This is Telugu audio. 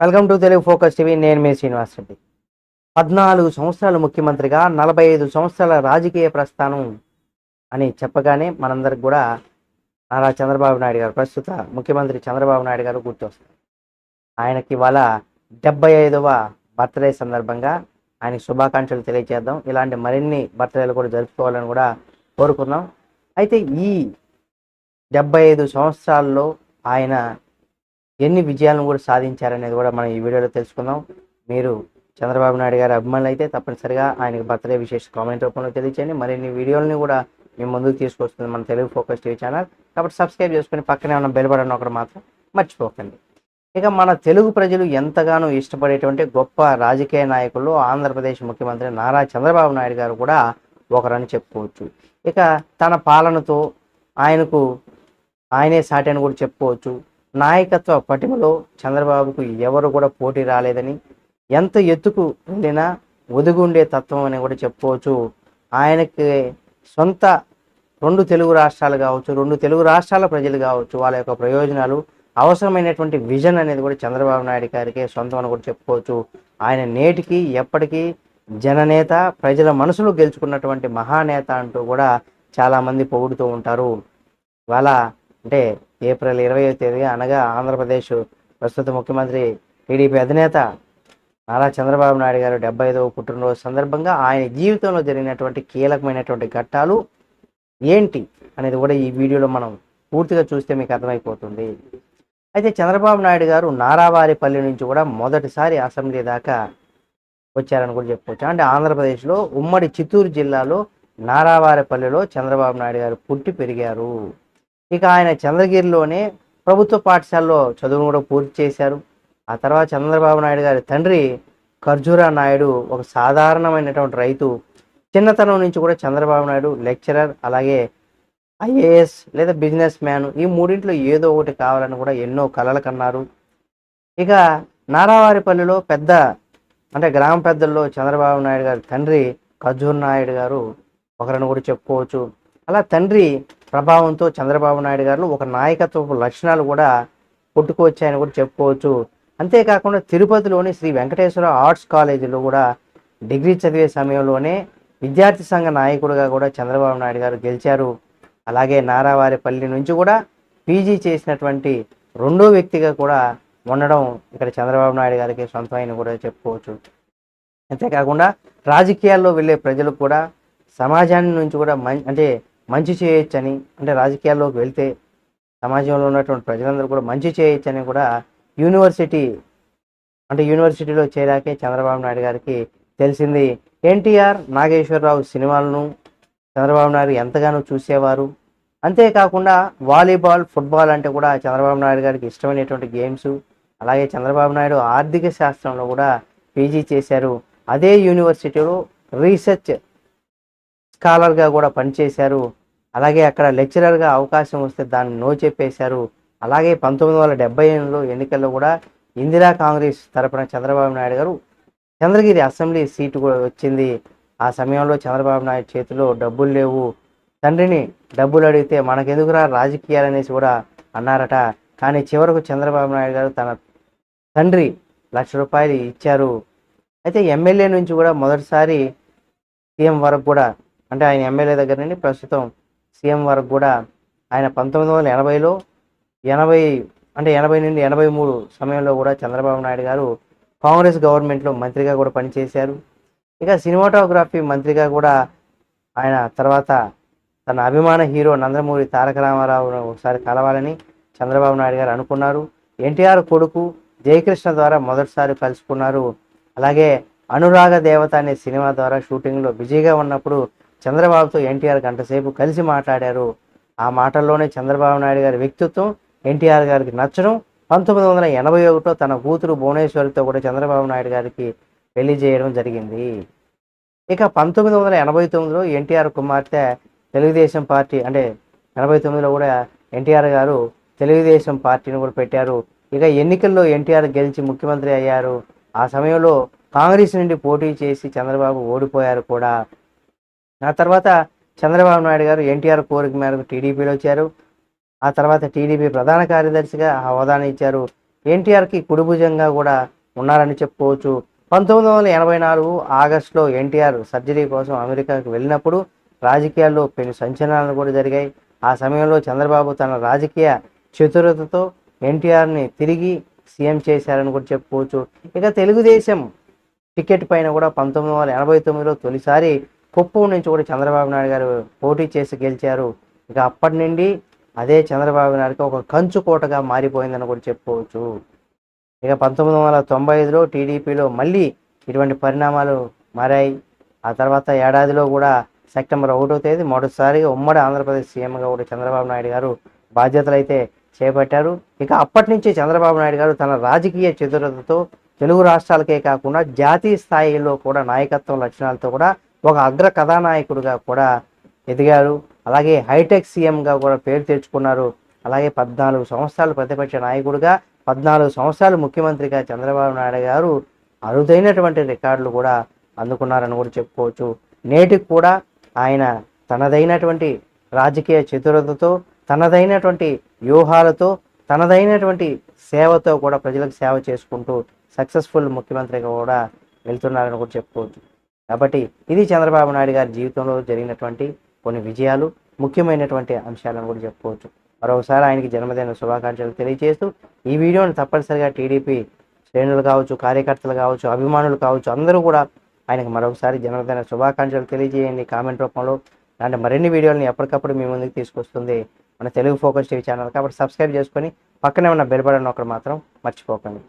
Welcome to Telugu focus TV. నేను మీ శ్రీనివాస్ రెడ్డి. 14 సంవత్సరాలు ముఖ్యమంత్రిగా, 45 సంవత్సరాల రాజకీయ ప్రస్థానం అని చెప్పగానే మనందరికి కూడా నారా చంద్రబాబు నాయుడు గారు, ప్రస్తుత ముఖ్యమంత్రి చంద్రబాబు నాయుడు గారు గుర్తొస్తారు. ఆయనకి ఇవాళ 75వ బర్త్డే సందర్భంగా ఆయనకి శుభాకాంక్షలు తెలియజేద్దాం. ఇలాంటి మరిన్ని బర్త్డేలు కూడా జరుపుకోవాలని కూడా కోరుకుందాం. అయితే ఈ 75 సంవత్సరాల్లో ఆయన ఎన్ని విజయాలను కూడా సాధించారనేది కూడా మనం ఈ వీడియోలో తెలుసుకుందాం. మీరు చంద్రబాబు నాయుడు గారి అభిమానులు అయితే తప్పనిసరిగా ఆయనకి బర్త్డే విశేష కామెంట్ రూపంలో తెలియచేయండి. మరిన్ని వీడియోలని కూడా మేము ముందుకు తీసుకొస్తుంది మన తెలుగు ఫోకస్ టీవీ ఛానల్. కాబట్టి సబ్స్క్రైబ్ చేసుకుని పక్కనే ఉన్న బెల్ బటన్ ఒకటి మాత్రం మర్చిపోకండి. ఇక మన తెలుగు ప్రజలు ఎంతగానో ఇష్టపడేటువంటి గొప్ప రాజకీయ నాయకుల్లో ఆంధ్రప్రదేశ్ ముఖ్యమంత్రి నారా చంద్రబాబు నాయుడు గారు కూడా ఒకరని చెప్పుకోవచ్చు. ఇక తన పాలనతో ఆయనే సాటి అని కూడా చెప్పుకోవచ్చు. నాయకత్వ పటిమలో చంద్రబాబుకు ఎవరు కూడా పోటీ రాలేదని, ఎంత ఎత్తుకు వెళ్ళినా ఒదిగుండే తత్వం అని కూడా చెప్పుకోవచ్చు. ఆయనకి సొంత 2 తెలుగు రాష్ట్రాలు కావచ్చు, 2 తెలుగు రాష్ట్రాల ప్రజలు కావచ్చు, వాళ్ళ యొక్క ప్రయోజనాలు, అవసరమైనటువంటి విజన్ అనేది కూడా చంద్రబాబు నాయుడు గారికి సొంతం అని కూడా చెప్పుకోవచ్చు. ఆయన నేటికి ఎప్పటికీ జననేత, ప్రజల మనసులో గెలుచుకున్నటువంటి మహానేత అంటూ కూడా చాలామంది పొగుడుతూ ఉంటారు. ఇవాళ అంటే ఏప్రిల్ 20వ తేదీ అనగా ఆంధ్రప్రదేశ్ ప్రస్తుత ముఖ్యమంత్రి టీడీపీ అధినేత నారా చంద్రబాబు నాయుడు గారు 75వ పుట్టినరోజు సందర్భంగా ఆయన జీవితంలో జరిగినటువంటి కీలకమైనటువంటి ఘట్టాలు ఏంటి అనేది కూడా ఈ వీడియోలో మనం పూర్తిగా చూస్తే మీకు అర్థమైపోతుంది. అయితే చంద్రబాబు నాయుడు గారు నారావారిపల్లి నుంచి కూడా మొదటిసారి అసెంబ్లీ దాకా వచ్చారని కూడా చెప్పుకోవచ్చు. అంటే ఆంధ్రప్రదేశ్లో ఉమ్మడి చిత్తూరు జిల్లాలో నారావారిపల్లిలో చంద్రబాబు నాయుడు గారు పుట్టి పెరిగారు. ఇక ఆయన చంద్రగిరిలోనే ప్రభుత్వ పాఠశాలలో చదువును కూడా పూర్తి చేశారు. ఆ తర్వాత చంద్రబాబు నాయుడు గారి తండ్రి ఖర్జూరా నాయుడు ఒక సాధారణమైనటువంటి రైతు. చిన్నతనం నుంచి కూడా చంద్రబాబు నాయుడు లెక్చరర్, అలాగే ఐఏఎస్ లేదా బిజినెస్ మ్యాన్, ఈ మూడింట్లో ఏదో ఒకటి కావాలని కూడా ఎన్నో కలలు కన్నారు. ఇక నారావారిపల్లిలో అంటే గ్రామ పెద్దల్లో చంద్రబాబు నాయుడు గారి తండ్రి ఖర్జూర్ నాయుడు గారు ఒకరని కూడా చెప్పుకోవచ్చు. అలా తండ్రి ప్రభావంతో చంద్రబాబు నాయుడు గారు ఒక నాయకత్వపు లక్షణాలు కూడా పుట్టుకొచ్చాయని కూడా చెప్పుకోవచ్చు. అంతేకాకుండా తిరుపతిలోని శ్రీ వెంకటేశ్వర ఆర్ట్స్ కాలేజీలో కూడా డిగ్రీ చదివే సమయంలోనే విద్యార్థి సంఘ నాయకుడిగా కూడా చంద్రబాబు నాయుడు గారు గెలిచారు. అలాగే నారావారిపల్లి నుంచి కూడా పీజీ చేసినటువంటి రెండో వ్యక్తిగా కూడా ఉండడం ఇక్కడ చంద్రబాబు నాయుడు గారికి సొంతమైన కూడా చెప్పుకోవచ్చు. అంతేకాకుండా రాజకీయాల్లో వెళ్ళే ప్రజలకు కూడా సమాజాన్ని నుంచి కూడా మంచి చేయొచ్చని, అంటే రాజకీయాల్లోకి వెళ్తే సమాజంలో ఉన్నటువంటి ప్రజలందరూ కూడా మంచి చేయొచ్చని కూడా యూనివర్సిటీలో చేరాకే చంద్రబాబు నాయుడు గారికి తెలిసింది. ఎన్టీఆర్, నాగేశ్వరరావు సినిమాలను చంద్రబాబు నాయుడు ఎంతగానో చూసేవారు. అంతేకాకుండా వాలీబాల్, ఫుట్బాల్ అంటే కూడా చంద్రబాబు నాయుడు గారికి ఇష్టమైనటువంటి గేమ్స్. అలాగే చంద్రబాబు నాయుడు ఆర్థిక శాస్త్రంలో కూడా పీజీ చేశారు. అదే యూనివర్సిటీలో రీసెర్చ్ స్కాలర్గా కూడా పనిచేశారు. అలాగే అక్కడ లెక్చరర్గా అవకాశం వస్తే దాన్ని నో చెప్పేశారు. అలాగే 1978లో ఎన్నికల్లో కూడా ఇందిరా కాంగ్రెస్ తరపున చంద్రబాబు నాయుడు గారు చంద్రగిరి అసెంబ్లీ సీటు కూడా వచ్చింది. ఆ సమయంలో చంద్రబాబు నాయుడు చేతిలో డబ్బులు లేవు. తండ్రిని డబ్బులు అడిగితే మనకెందుకురా రాజకీయాలు అనేసి కూడా అన్నారట. కానీ చివరకు చంద్రబాబు నాయుడు గారు తన తండ్రి ₹1,00,000 ఇచ్చారు. అయితే ఎమ్మెల్యే నుంచి కూడా మొదటిసారి సీఎం వరకు కూడా, అంటే ఆయన ఎమ్మెల్యే దగ్గర నుండి ప్రస్తుతం సీఎం వరకు కూడా ఆయన 1980లో 80 నుండి 83 సమయంలో కూడా చంద్రబాబు నాయుడు గారు కాంగ్రెస్ గవర్నమెంట్లో మంత్రిగా కూడా పనిచేశారు. ఇక సినిమాటోగ్రఫీ మంత్రిగా కూడా ఆయన తర్వాత తన అభిమాన హీరో నందమూరి తారక రామారావును ఒకసారి కలవాలని చంద్రబాబు నాయుడు గారు అనుకున్నారు. ఎన్టీఆర్ కొడుకు జయకృష్ణ ద్వారా మొదటిసారి కలుసుకున్నారు. అలాగే అనురాగ దేవత అనే సినిమా ద్వారా షూటింగ్లో బిజీగా ఉన్నప్పుడు చంద్రబాబుతో ఎన్టీఆర్ గంటసేపు కలిసి మాట్లాడారు. ఆ మాటల్లోనే చంద్రబాబు నాయుడు గారి వ్యక్తిత్వం ఎన్టీఆర్ గారికి నచ్చడం 1981లో తన కూతురు భువనేశ్వరితో కూడా చంద్రబాబు నాయుడు గారికి పెళ్లి చేయడం జరిగింది. ఇక 1989లో ఎన్టీఆర్ కుమార్తె తెలుగుదేశం పార్టీ, అంటే 89లో కూడా ఎన్టీఆర్ గారు తెలుగుదేశం పార్టీని కూడా పెట్టారు. ఇక ఎన్నికల్లో ఎన్టీఆర్ గెలిచి ముఖ్యమంత్రి అయ్యారు. ఆ సమయంలో కాంగ్రెస్ నుండి పోటీ చేసి చంద్రబాబు ఓడిపోయారు కూడా. ఆ తర్వాత చంద్రబాబు నాయుడు గారు ఎన్టీఆర్ కోరిక మేరకు టీడీపీలో వచ్చారు. ఆ తర్వాత టీడీపీ ప్రధాన కార్యదర్శిగా హోదాను ఇచ్చారు. ఎన్టీఆర్కి కుడిభుజంగా కూడా ఉన్నారని చెప్పుకోవచ్చు. 1984 ఆగస్టులో ఎన్టీఆర్ సర్జరీ కోసం అమెరికాకు వెళ్ళినప్పుడు రాజకీయాల్లో పెను సంచలనాలు కూడా జరిగాయి. ఆ సమయంలో చంద్రబాబు తన రాజకీయ చతురతతో ఎన్టీఆర్ని తిరిగి సీఎం చేశారని కూడా చెప్పుకోవచ్చు. ఇక తెలుగుదేశం టికెట్ పైన కూడా 1989లో తొలిసారి కుప్పం నుంచి కూడా చంద్రబాబు నాయుడు గారు పోటీ చేసి గెలిచారు. ఇక అప్పటి నుండి అదే చంద్రబాబు నాయుడుకి ఒక కంచుకోటగా మారిపోయిందని కూడా చెప్పుకోవచ్చు. ఇక 1995లో టీడీపీలో మళ్ళీ ఇటువంటి పరిణామాలు మారాయి. ఆ తర్వాత ఏడాదిలో కూడా సెప్టెంబర్ 1వ తేదీ మొదటిసారిగా ఉమ్మడి ఆంధ్రప్రదేశ్ సీఎంగా కూడా చంద్రబాబు నాయుడు గారు బాధ్యతలు అయితే చేపట్టారు. ఇక అప్పటి నుంచి చంద్రబాబు నాయుడు గారు తన రాజకీయ చతురతతో తెలుగు రాష్ట్రాలకే కాకుండా జాతీయ స్థాయిలో కూడా నాయకత్వం లక్షణాలతో కూడా ఒక అగ్ర కథానాయకుడిగా కూడా ఎదిగారు. అలాగే హైటెక్ సీఎంగా కూడా పేరు తెచ్చుకున్నారు. అలాగే 14 సంవత్సరాలు ప్రతిపక్ష నాయకుడిగా, 14 సంవత్సరాలు ముఖ్యమంత్రిగా చంద్రబాబు నాయుడు గారు అరుదైనటువంటి రికార్డులు కూడా అందుకున్నారని కూడా చెప్పుకోవచ్చు. నేటికి కూడా ఆయన తనదైనటువంటి రాజకీయ చతురతతో, తనదైనటువంటి వ్యూహాలతో, తనదైనటువంటి సేవతో కూడా ప్రజలకు సేవ చేసుకుంటూ సక్సెస్ఫుల్ ముఖ్యమంత్రిగా కూడా వెళ్తున్నారని కూడా చెప్పుకోవచ్చు. కాబట్టి ఇది చంద్రబాబు నాయుడు గారి జీవితంలో జరిగినటువంటి కొన్ని విజయాలు, ముఖ్యమైనటువంటి అంశాలను కూడా చెప్పుకోవచ్చు. మరొకసారి ఆయనకి జన్మదిన శుభాకాంక్షలు తెలియజేస్తూ ఈ వీడియోని తప్పనిసరిగా టీడీపీ శ్రేణులు కావచ్చు, కార్యకర్తలు కావచ్చు, అభిమానులు కావచ్చు, అందరూ కూడా ఆయనకు మరొకసారి జన్మదిన శుభాకాంక్షలు తెలియజేయండి కామెంట్ రూపంలో. అలాంటి మరిన్ని వీడియోలను ఎప్పటికప్పుడు మీ ముందుకు తీసుకొస్తుంది మన తెలుగు ఫోకస్ టీవీ ఛానల్. కాబట్టి సబ్స్క్రైబ్ చేసుకొని పక్కనే ఉన్న బెల్ బటన్ ఒకటి మాత్రం మర్చిపోకండి.